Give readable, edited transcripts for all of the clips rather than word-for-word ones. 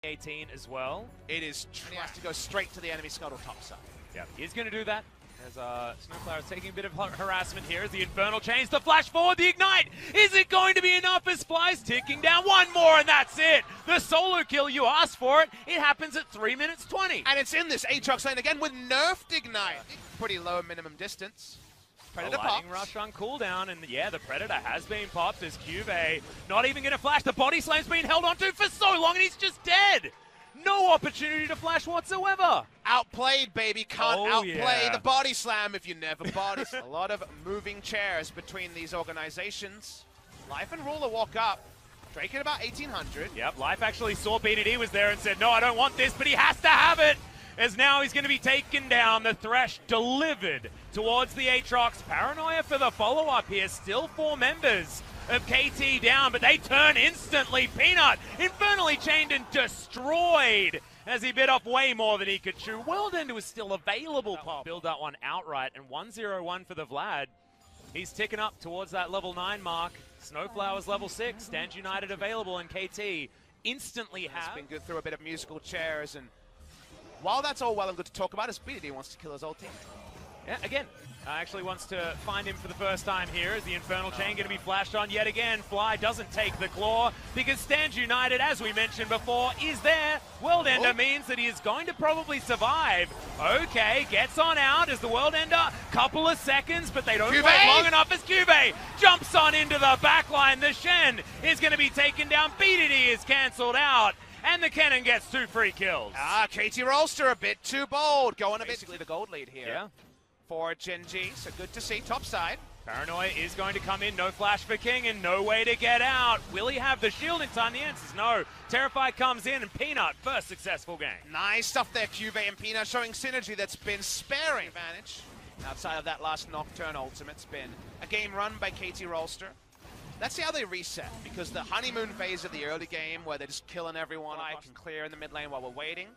18 as well. It is he has to go straight to the enemy scuttle top side. Yeah, he's going to do that. As Snowflower is taking a bit of harassment here as the Infernal chains the flash forward, the ignite. Is it going to be enough as Fly's ticking down? One more and that's it. The solo kill, you asked for it. It happens at 3 minutes 20. And it's in this Aatrox lane again with nerfed ignite. Pretty low minimum distance. Predator lightning rush on cooldown, and yeah, the Predator has been popped as Cuvee not even going to flash. The body slam's been held onto for so long and he's just dead. No opportunity to flash whatsoever. Outplayed, baby. Can't outplay yeah. the body slam if you never body slam. A lot of moving chairs between these organizations. Life and Ruler walk up. Drake at about 1800. Yep, Life actually saw BDD was there and said, no, I don't want this, but he has to have it. As now he's going to be taken down. The Thresh delivered towards the Aatrox. Paranoia for the follow-up here. Still 4 members of KT down, but they turn instantly. Peanut infernally chained and destroyed as he bit off way more than he could chew. Worldender was still available. Build that one outright, and 1-0-1 for the Vlad. He's ticking up towards that level 9 mark. Snowflower's level 6. Stand United available, and KT instantly has. It's been good through a bit of musical chairs, and while that's all well and good to talk about, as BDD wants to kill his old team. Yeah, again, actually wants to find him for the first time here. Is the Infernal Chain going to be flashed on yet again? Fly doesn't take the claw because Stand United, as we mentioned before, is there. World Ender means that he is going to probably survive. Okay, gets on out as the World Ender. Couple of seconds, but they don't wait long enough as Cuvee jumps on into the backline. The Shen is going to be taken down. BDD is cancelled out. And the cannon gets 2 free kills. KT Rolster a bit too bold. Going a basically the gold lead here. Yeah. For Gen.G, so good to see. Top side. Paranoia is going to come in. No flash for King and no way to get out. Will he have the shield in time? The answer is no. Terrify comes in and Peanut, first successful game. Nice stuff there, Cuvee and Peanut showing synergy that's been sparing advantage. Outside of that last Nocturne ultimate, it's been a game run by KT Rolster. Let's see how they reset, because the honeymoon phase of the early game where they're just killing everyone, I can clear in the mid lane while we're waiting.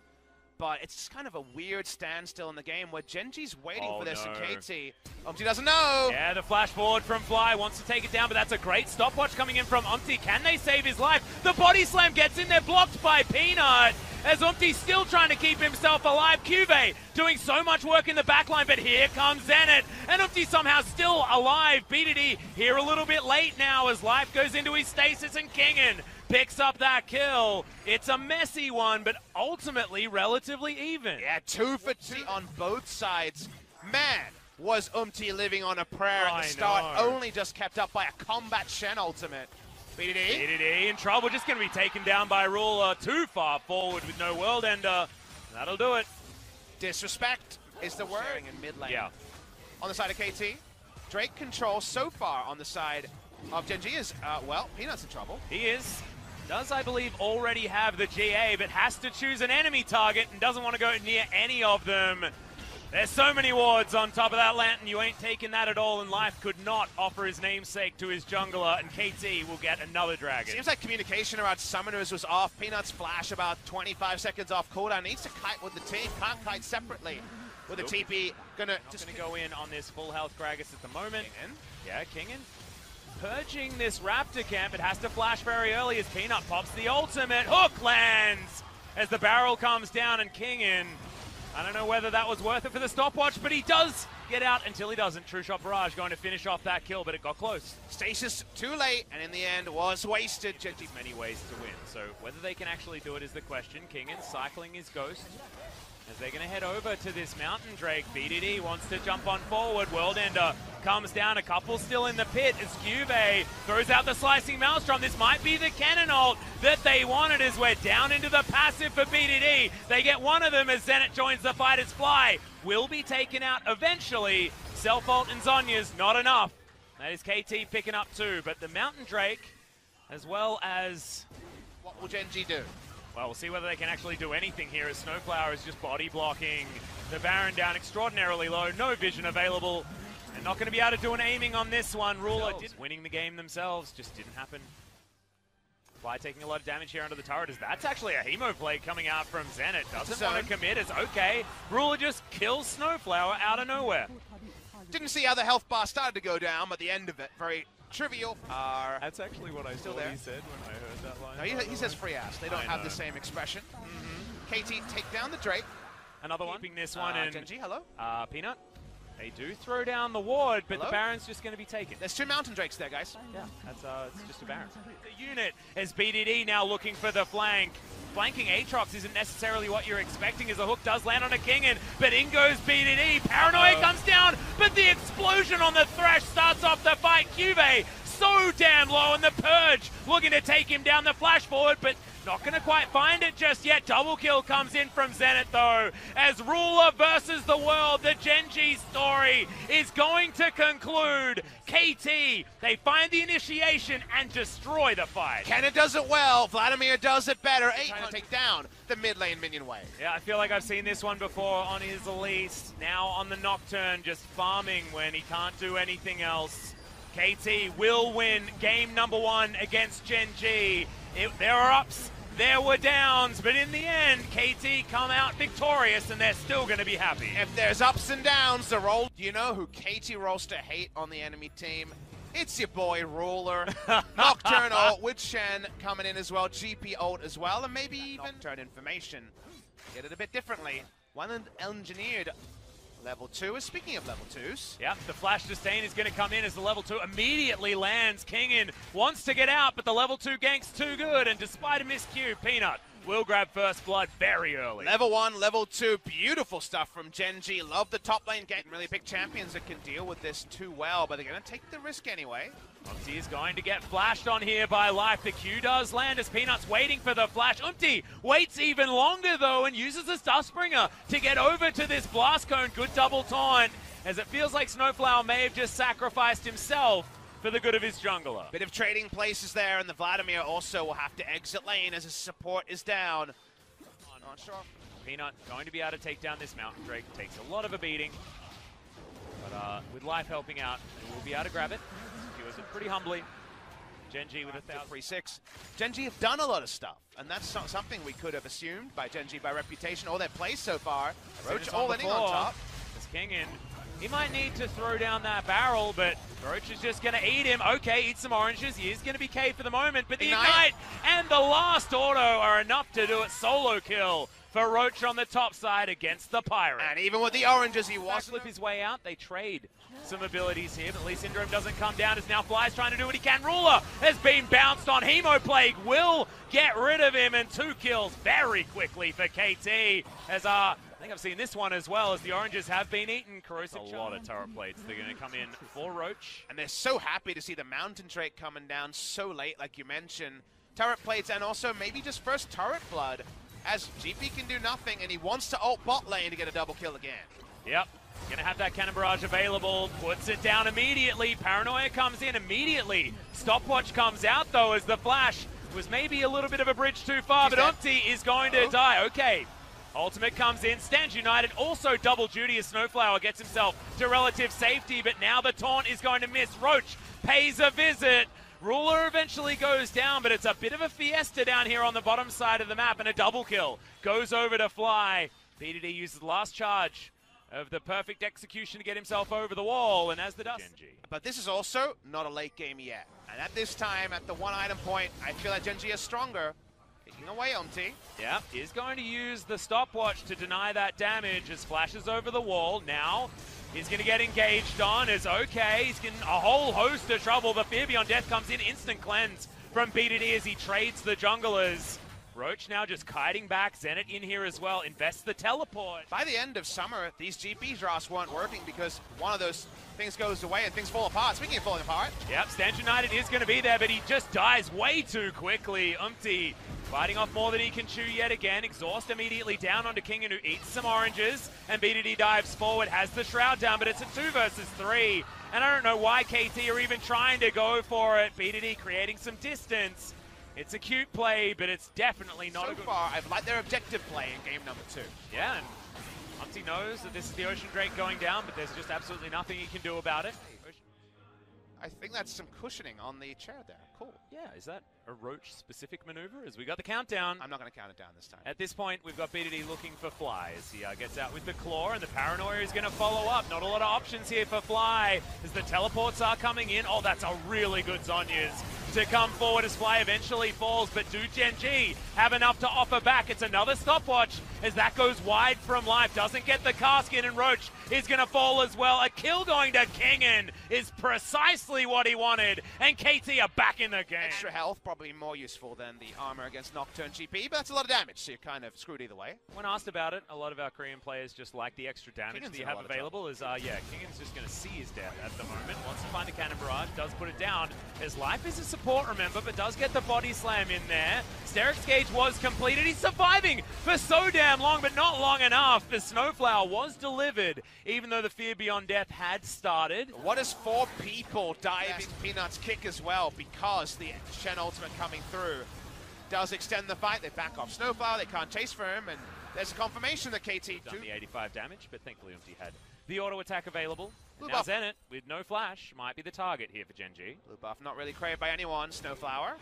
But it's just kind of a weird standstill in the game where Gen.G's waiting for this, and KT, Umpty doesn't know. Yeah, the flash forward from Fly wants to take it down, but that's a great stopwatch coming in from Umpty. Can they save his life? The body slam gets in there, blocked by Peanut, as Umpty's still trying to keep himself alive. Cuvee doing so much work in the backline, but here comes Zenit, and Umpty somehow still alive. BDD here a little bit late now as Life goes into his stasis, and Kingen picks up that kill. It's a messy one, but ultimately relatively even. Yeah, 2 for 2 on both sides. Man, was Umpty living on a prayer at the start, only just kept up by a combat Shen ultimate. BDD in trouble, just going to be taken down by Ruler. Too far forward with no World Ender. That'll do it. Disrespect is the word. In mid lane. Yeah. On the side of KT, Drake control so far on the side of Gen.G is, well, Peanut's in trouble. He is. Does, I believe, already have the GA, but has to choose an enemy target and doesn't want to go near any of them. There's so many wards on top of that lantern, you ain't taking that at all, and Life could not offer his namesake to his jungler, and KT will get another dragon. Seems like communication around summoners was off. Peanut's flash about 25 seconds off cooldown. Needs to kite with the team, can't kite separately. With the TP, gonna go in on this full health Gragas at the moment. Yeah, Kingen. Purging this Raptor camp, it has to flash very early as Peanut pops the ultimate. Hook lands as the barrel comes down, and Kingen, I don't know whether that was worth it for the stopwatch, but he does get out until he doesn't. True Shot Barrage going to finish off that kill, but it got close. Stasis too late, and in the end was wasted. Gen.G many ways to win, so whether they can actually do it is the question. Kingen cycling his Ghost as they're going to head over to this Mountain Drake. BDD wants to jump on forward. World Ender comes down. A couple still in the pit as Cuvee throws out the Slicing Maelstrom. This might be the cannon ult that they wanted as we're down into the passive for BDD. They get one of them as Zenit joins the fight as Fly will be taken out eventually. Self-ult and Zonya's not enough. That is KT picking up 2, but the Mountain Drake as well as... What will Gen.G do? Well, we'll see whether they can actually do anything here as Snowflower is just body blocking the Baron down extraordinarily low. No vision available. And not going to be able to do an aiming on this one. Ruler winning the game themselves. Just didn't happen. Fly taking a lot of damage here under the turret. As that's actually a Hemo play coming out from Zenit. Doesn't want to commit as okay. Ruler just kills Snowflower out of nowhere. Didn't see how the health bar started to go down, but the end of it, very trivial. That's actually what I thought he said when I heard like that line. No, he says free ass. They don't have the same expression. KT take down the Drake. Another one. Keeping this one in. Genji, hello. Peanut. They do throw down the ward, but the Baron's just going to be taken. There's 2 Mountain Drakes there, guys. Yeah, that's it's just a Baron. The unit as BDD now looking for the flank. Flanking Aatrox isn't necessarily what you're expecting as the hook does land on a King, but in goes BDD. Paranoia comes down, but the explosion on the Thresh starts off the fight. Cuvee so damn low, and the Purge looking to take him down the flash forward, but not going to quite find it just yet. Double kill comes in from Zenith, though, as Ruler versus the world. The Genji story is going to conclude. KT, they find the initiation and destroy the fight. Kenna does it well. Vladimir does it better. Trying to take down the mid lane minion wave. Yeah, I feel like I've seen this one before on his Elise. Now on the Nocturne, just farming when he can't do anything else. KT will win game number 1 against Genji. There are ups, there were downs, but in the end, KT come out victorious, and they're still going to be happy. If there's ups and downs, the roll. You know who KT Rolster hate on the enemy team? It's your boy Ruler. Nocturne ult with Shen coming in as well, GP ult as well, and maybe even Nocturne information. Get it a bit differently. One engineered. Level 2 is speaking of level 2s. Yeah, the flash disdain is going to come in as the level 2 immediately lands. Kingin wants to get out, but the level 2 gank's too good, and despite a miscue, Peanut will grab first blood very early. Level 1, level 2, beautiful stuff from Genji. Love the top lane gank. Really big champions that can deal with this too well, but they're going to take the risk anyway. Umti is going to get flashed on here by Life. The Q does land as Peanut's waiting for the flash. Umti waits even longer, though, and uses the Dustbringer to get over to this Blast Cone. Good double taunt, as it feels like Snowflower may have just sacrificed himself for the good of his jungler. Bit of trading places there, and the Vladimir also will have to exit lane as his support is down. Not sure. Peanut going to be able to take down this Mountain Drake. Takes a lot of a beating, but with Life helping out, we'll be able to grab it. Secures it pretty humbly. Genji with 1,000. Genji have done a lot of stuff, and that's not something we could have assumed by Genji by reputation or their play so far. Roach all in on top. As King in. He might need to throw down that barrel, but Roach is just going to eat him. Okay, eat some oranges. He is going to be K for the moment, but the Ignite and the last auto are enough to do it. Solo kill for Roach on the top side against the Pirate. And even with the oranges, he wasn't. Flip his way out. They trade some abilities here, but Lee Syndrome doesn't come down as now Fly's trying to do what he can. Ruler has been bounced on. Hemoplague will get rid of him, and 2 kills very quickly for KT as I think I've seen this one as well, as the oranges have been eaten. Corrosive a lot of turret plates. They're going to come in for Roach. And they're so happy to see the Mountain Drake coming down so late, like you mentioned. Turret plates and also maybe just first turret blood, as GP can do nothing, and he wants to ult bot lane to get a double kill again. Yep. Going to have that Cannon Barrage available. Puts it down immediately. Paranoia comes in immediately. Stopwatch comes out, though, as the flash was maybe a little bit of a bridge too far, but Umti is going to die. Okay. Ultimate comes in, stands united, also double duty as Snowflower gets himself to relative safety, but now the taunt is going to miss. Roach pays a visit. Ruler eventually goes down, but it's a bit of a fiesta down here on the bottom side of the map, and a double kill goes over to Fly. BDD uses the last charge of the perfect execution to get himself over the wall, and as the dust. Genji. But this is also not a late game yet. And at this time, at the 1 item point, I feel like Genji is stronger. Taking away Umti. Yeah, is going to use the stopwatch to deny that damage as flashes over the wall. Now he's going to get engaged on as okay. He's getting a whole host of trouble. The Fear Beyond Death comes in. Instant cleanse from BDD as he trades the junglers. Roach now just kiting back. Zenith in here as well. Invests the teleport. By the end of summer, these GP draws weren't working because one of those things goes away and things fall apart. Speaking of falling apart. Yep, Stand United is going to be there, but he just dies way too quickly. Umti fighting off more than he can chew yet again. Exhaust immediately down onto Kingen, who eats some oranges, and BDD dives forward, has the Shroud down, but it's a 2 versus 3. And I don't know why KT are even trying to go for it. BDD creating some distance. It's a cute play, but it's definitely not a good... So far, I've liked their objective play in game number 2. Yeah, and Umti knows that this is the Ocean Drake going down, but there's just absolutely nothing he can do about it. I think that's some cushioning on the chair there. Cool. Yeah, is that a Roach-specific maneuver as we got the countdown. I'm not going to count it down this time. At this point, we've got B2D looking for Fly as he gets out with the Claw, and the Paranoia is going to follow up. Not a lot of options here for Fly as the teleports are coming in. Oh, that's a really good Zhonya's to come forward as Fly eventually falls, but do Gen G have enough to offer back? It's another stopwatch as that goes wide from life. Doesn't get the casket, and Roach is going to fall as well. A kill going to Kingen is precisely what he wanted, and KT are back in the game. Extra health, probably more useful than the armor against Nocturne GP, but that's a lot of damage, so you're kind of screwed either way. When asked about it, a lot of our Korean players just like the extra damage Kingen's that you have available. Kingen's just going to see his death at the moment. Wants to find a cannon barrage, does put it down. His life is a support, remember, but does get the body slam in there. Steric's gauge was completed. He's surviving for so damn long, but not long enough. The Snowflower was delivered, even though the Fear Beyond Death had started. What is 4 people diving Peanut's kick as well, because the Shen ultimate coming through does extend the fight. They back off Snowflower, they can't chase for him, and there's a confirmation that KT done the 85 damage, but thankfully Umti had the auto attack available. Blue Now buff. Zenit, with no flash, might be the target here for Gen G. Blue buff not really craved by anyone. Snowflower.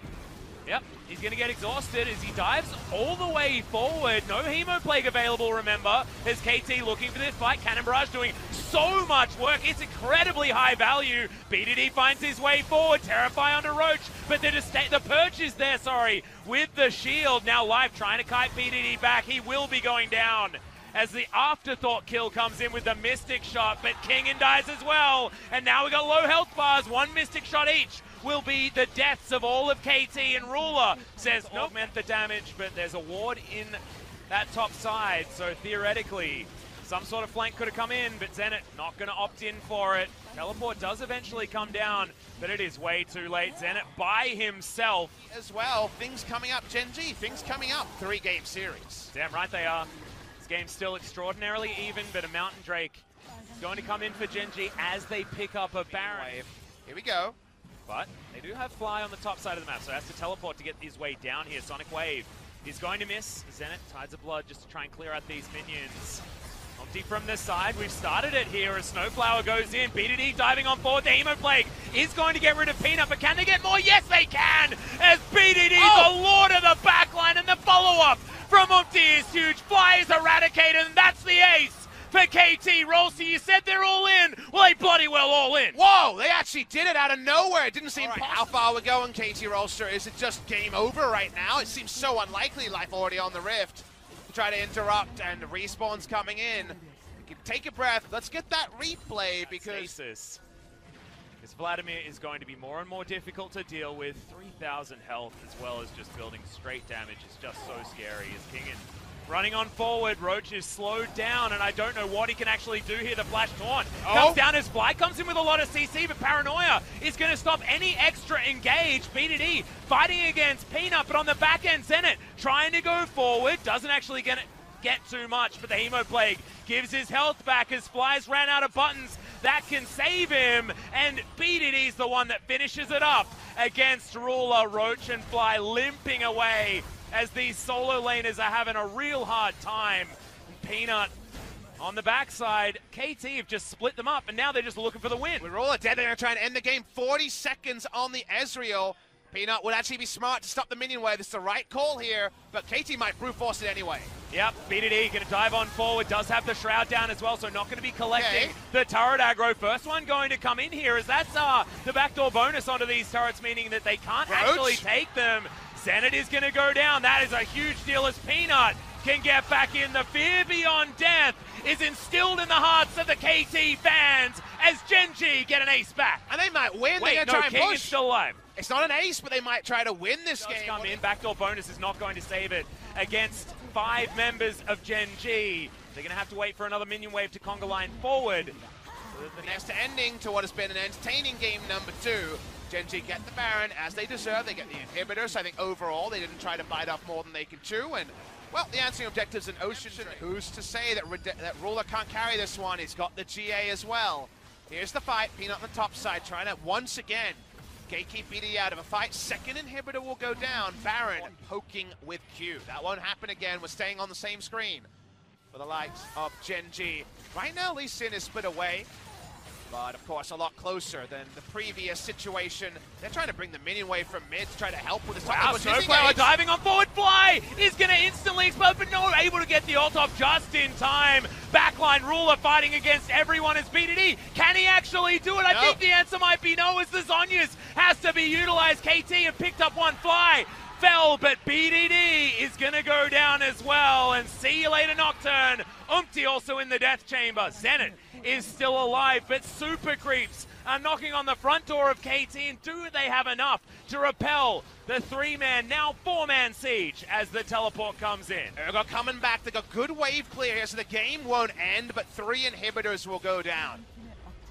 Yep, he's going to get exhausted as he dives all the way forward. No Hemo Plague available, remember, as KT looking for this fight. Cannon Barrage doing so much work. It's incredibly high value. B2D finds his way forward. Terrify onto Roach, but the Perch is there, with the shield. Now Life trying to kite B2D back. He will be going down as the afterthought kill comes in with the Mystic shot, but Kingen dies as well. And now we got low health bars, 1 Mystic shot each will be the deaths of all of KT, and Ruler says augment the damage, but there's a ward in that top side, so theoretically some sort of flank could have come in, but Zenit not going to opt in for it. Teleport does eventually come down, but it is way too late. Zenit by himself. As well, things coming up, Gen G, things coming up. 3-game series. Damn right they are. This game's still extraordinarily even, but a Mountain Drake is going to come in for Gen G as they pick up a Baron. Here we go. But they do have Fly on the top side of the map, so has to teleport to get his way down here. Sonic Wave is going to miss. Zenit, Tides of Blood, just to try and clear out these minions. Umti from the side, we've started it here as Snowflower goes in. B2D diving on forward, the Hemo Plague is going to get rid of Peanut, but can they get more? Yes, they can! As B2D, the lord of the backline, and the follow-up from Umti is huge. Fly is eradicated, and that's the ace for KT. Rolsey, you said they're all in. Well, they bloody well all in. Whoa, they actually did it out of nowhere. It didn't seem possible. How far we're going, KT Rolster? Is it just game over right now? It seems so unlikely. Life already on the Rift. Try to interrupt, and respawns coming in. We can take a breath. Let's get that replay because Vladimir is going to be more and more difficult to deal with. 3,000 health as well as just building straight damage is just so scary. As Kingen running on forward, Roach is slowed down, and I don't know what he can actually do here. The Flash Taunt comes down as Fly comes in with a lot of CC, but Paranoia is going to stop any extra engage. B2D fighting against Peanut, but on the back end, Zenit trying to go forward, doesn't actually get too much, but the Hemo Plague gives his health back as Fly's ran out of buttons that can save him, and B2D's the one that finishes it up against Ruler. Roach and Fly limping away as these solo laners are having a real hard time. Peanut on the backside, KT have just split them up, and now they're just looking for the win. With Ruler dead, they're going to try and end the game. 40 seconds on the Ezreal. Peanut would actually be smart to stop the minion wave. It's the right call here, but KT might brute force it anyway. Yep, B2D going to dive on forward, does have the Shroud down as well, so not going to be collecting the turret aggro. First one going to come in here, as that's the backdoor bonus onto these turrets, meaning that they can't actually take them. Zenit is going to go down. That is a huge deal as Peanut can get back in. The Fear Beyond Death is instilled in the hearts of the KT fans as Gen G get an ace back. And they might win. Wait, they're going to try and push. King's still alive. It's not an ace, but they might try to win this game. Come in. Backdoor bonus is not going to save it against 5 members of Gen G. They're going to have to wait for another minion wave to conga line forward. The next ending to what has been an entertaining game number 2. Gen G get the Baron as they deserve. They get the inhibitor, so I think overall they didn't try to bite off more than they can chew. And, well, the answering objectives in Ocean. Who's to say that Ruler can't carry this one? He's got the GA as well. Here's the fight. Peanut on the top side trying to once again gatekeep BD out of a fight. Second inhibitor will go down. Baron poking with Q. That won't happen again. We're staying on the same screen for the likes of Gen G. Right now, Lee Sin is split away. but of course a lot closer than the previous situation. They're trying to bring the minion wave from mid to try to help with this. Wow, Snowflower diving on forward fly is going to instantly explode, but no able to get the ult off just in time. Backline Ruler fighting against everyone as BDD. Can he actually do it? I think the answer might be no, as the Zhonya's has to be utilized. KT have picked up one fly. Fell, but BDD is going to go down as well. And see you later, Nocturne. Umpty also in the death chamber. Zenit is still alive, but Super Creeps are knocking on the front door of KT. And do they have enough to repel the 3-man, now 4-man siege as the teleport comes in? Urgot coming back. They got good wave clear here, so the game won't end, but 3 inhibitors will go down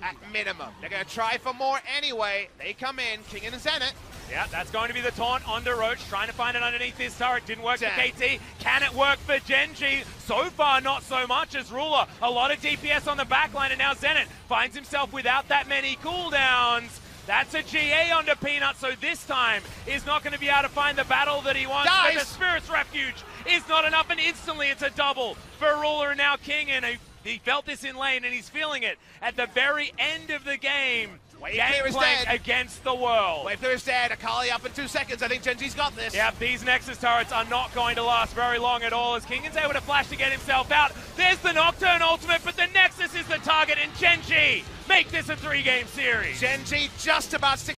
at minimum. They're going to try for more anyway. They come in, King and Zenit. Yeah, that's going to be the taunt onto Roach, trying to find it underneath this turret. Didn't work for KT. Can it work for Genji? So far, not so much as Ruler. A lot of DPS on the backline, and now Zenit finds himself without that many cooldowns. That's a GA onto Peanut, so this time is not going to be able to find the battle that he wants. But the Spirit's Refuge is not enough, and instantly it's a double for Ruler and now King, and he felt this in lane, and he's feeling it at the very end of the game. Gangplank against the world. Wave clear is dead. Akali up in 2 seconds. I think Genji's got this. Yep, these Nexus turrets are not going to last very long at all as Kingan's able to flash to get himself out. There's the Nocturne ultimate, but the Nexus is the target, and Genji make this a 3-game series. Genji just about